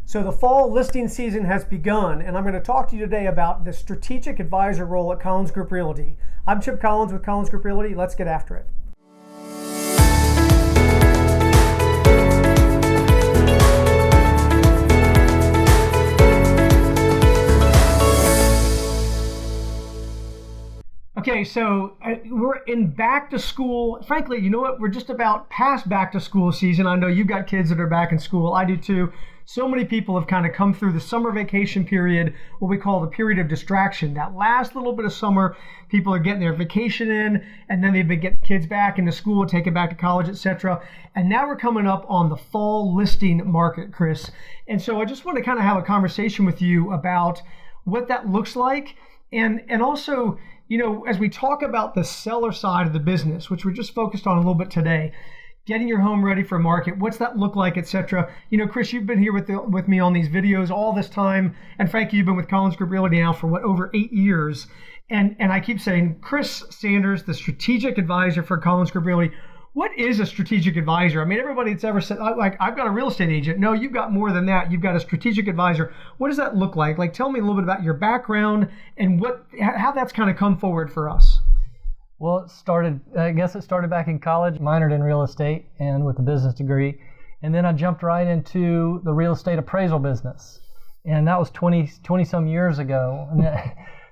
So the fall listing season has begun, and I'm going to talk to you today about the strategic advisor role at Collins Group Realty. I'm Chip Collins with Collins Group Realty. Let's get after it. Okay, so we're in back to school. Frankly, you know what? We're just about past back to school season. I know you've got kids that are back in school. I do too. So many people have kind of come through the summer vacation period, what we call the period of distraction. That last little bit of summer, people are getting their vacation in, and then they've been getting kids back into school, taking back to college, etc. And now we're coming up on the fall listing market, Chris. And so I just want to kind of have a conversation with you about what that looks like, and also, you know, as we talk about the seller side of the business, which we're just focused on a little bit today, getting your home ready for market, what's that look like, etc. You know, Chris, you've been here with me on these videos all this time, and frankly, you've been with Collins Group Realty now for over 8 years. And I keep saying, Chris Sanders, the strategic advisor for Collins Group Realty. What is a strategic advisor? I mean, everybody that's ever said, like, I've got a real estate agent. No, you've got more than that. You've got a strategic advisor. What does that look like? Like, tell me a little bit about your background and how that's kind of come forward for us. Well, I guess it started back in college, minored in real estate and with a business degree. And then I jumped right into the real estate appraisal business. And that was 20 some years ago.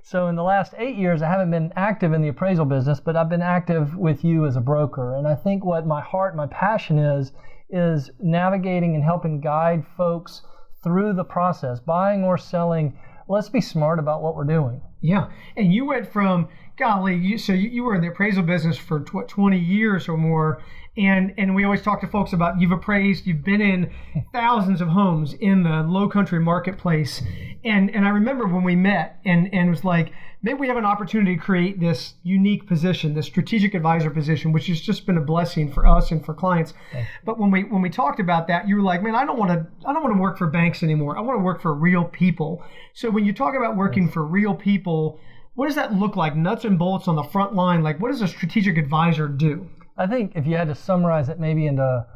So in the last 8 years, I haven't been active in the appraisal business, but I've been active with you as a broker. And I think what my heart, my passion is navigating and helping guide folks through the process, buying or selling. Let's be smart about what we're doing. Yeah. And you went from, golly, you were in the appraisal business for 20 years or more. And we always talk to folks about you've been in thousands of homes in the Lowcountry marketplace. And I remember when we met and it was like, maybe we have an opportunity to create this unique position, this strategic advisor position, which has just been a blessing for us and for clients. Okay. But when we talked about that, you were like, man, I don't want to work for banks anymore. I want to work for real people. So when you talk about working for real people, what does that look like? Nuts and bolts on the front line. Like, what does a strategic advisor do? I think if you had to summarize it maybe into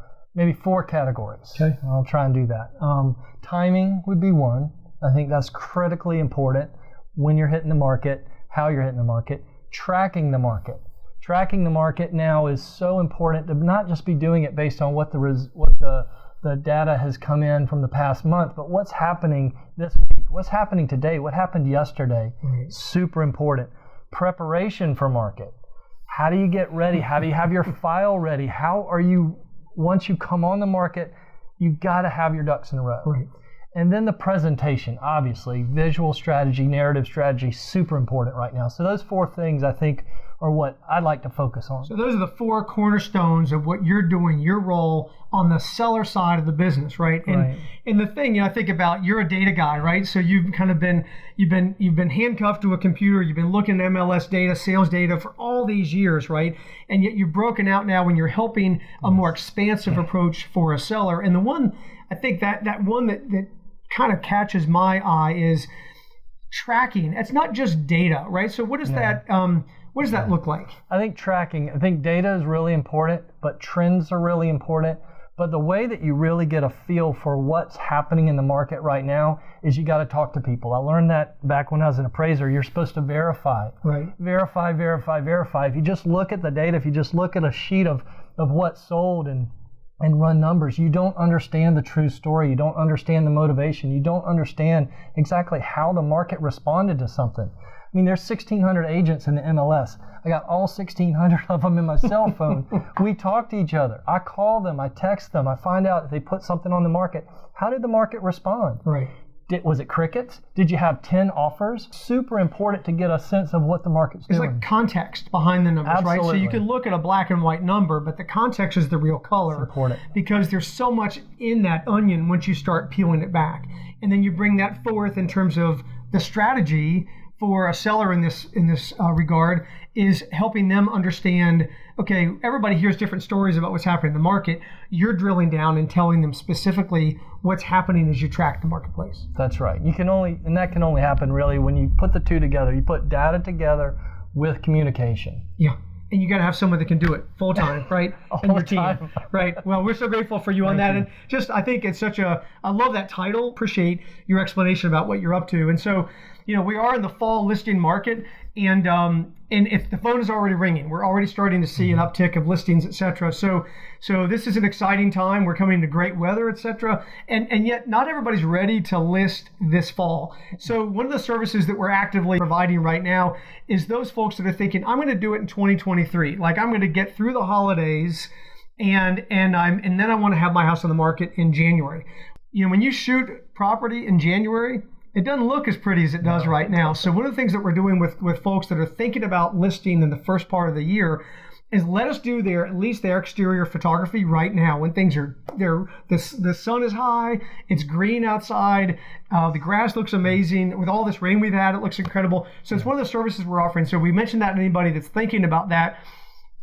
4 categories, okay. I'll try and do that. Timing would be one. I think that's critically important when you're hitting the market, how you're hitting the market. Tracking the market. Tracking the market now is so important to not just be doing it based on what the data has come in from the past month, but what's happening this week, what's happening today, what happened yesterday. Mm-hmm. Super important. Preparation for market. How do you get ready? How do you have your file ready? How are you, once you come on the market, you've got to have your ducks in a row. Right. And then the presentation, obviously, visual strategy, narrative strategy, super important right now. So those 4 things, I think, are what I'd like to focus on. So those are the 4 cornerstones of what you're doing, your role on the seller side of the business, right? And the thing, you know, I think about, you're a data guy, right? So you've kind of you've been handcuffed to a computer, you've been looking at MLS data, sales data for all these years, right? And yet you've broken out now when you're helping a more expansive approach for a seller. And the one, I think that one that kind of catches my eye is tracking. It's not just data, right? So what is that? What does that look like? I think data is really important, but trends are really important. But the way that you really get a feel for what's happening in the market right now is you got to talk to people. I learned that back when I was an appraiser. You're supposed to verify. Right. Verify. If you just look at the data, if you just look at a sheet of what's sold and run numbers, you don't understand the true story. You don't understand the motivation. You don't understand exactly how the market responded to something. I mean, there's 1,600 agents in the MLS. I got all 1,600 of them in my cell phone. We talk to each other. I call them. I text them. I find out if they put something on the market. How did the market respond? Right. Was it crickets? Did you have 10 offers? Super important to get a sense of what the market's doing. It's like context behind the numbers, Absolutely. Right? So you can look at a black and white number, but the context is the real color. It's important. Because there's so much in that onion once you start peeling it back. And then you bring that forth in terms of the strategy for a seller in this regard is helping them understand, okay, everybody hears different stories about what's happening in the market. You're drilling down and telling them specifically what's happening as you track the marketplace. That's right. That can only happen really when you put the 2 together. You put data together with communication. Yeah. and you got to have someone that can do it full time, right? And your team, right? Well, we're so grateful for you on that. And just, I think it's I love that title. Appreciate your explanation about what you're up to. And so, we are in the fall listing market, and if the phone is already ringing, we're already starting to see an uptick of listings, et cetera. So this is an exciting time. We're coming into great weather, et cetera. And yet not everybody's ready to list this fall. So one of the services that we're actively providing right now is those folks that are thinking, I'm going to do it in 2023. Like, I'm going to get through the holidays and then I want to have my house on the market in January. When you shoot property in January, it doesn't look as pretty as it does right now. So one of the things that we're doing with folks that are thinking about listing in the first part of the year is let us do at least their exterior photography right now when things are the sun is high, it's green outside, the grass looks amazing. With all this rain we've had, it looks incredible. So it's one of the services we're offering. So we mentioned that to anybody that's thinking about that.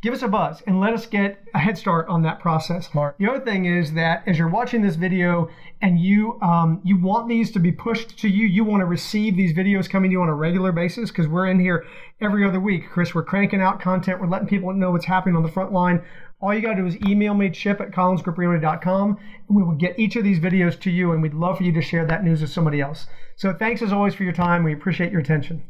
Give us a buzz and let us get a head start on that process. Smart. The other thing is that as you're watching this video and you want these to be pushed to you, you want to receive these videos coming to you on a regular basis, because we're in here every other week, Chris. We're cranking out content. We're letting people know what's happening on the front line. All you got to do is email me, chip@collinsgrouprealty.com, and we will get each of these videos to you, and we'd love for you to share that news with somebody else. So thanks as always for your time. We appreciate your attention.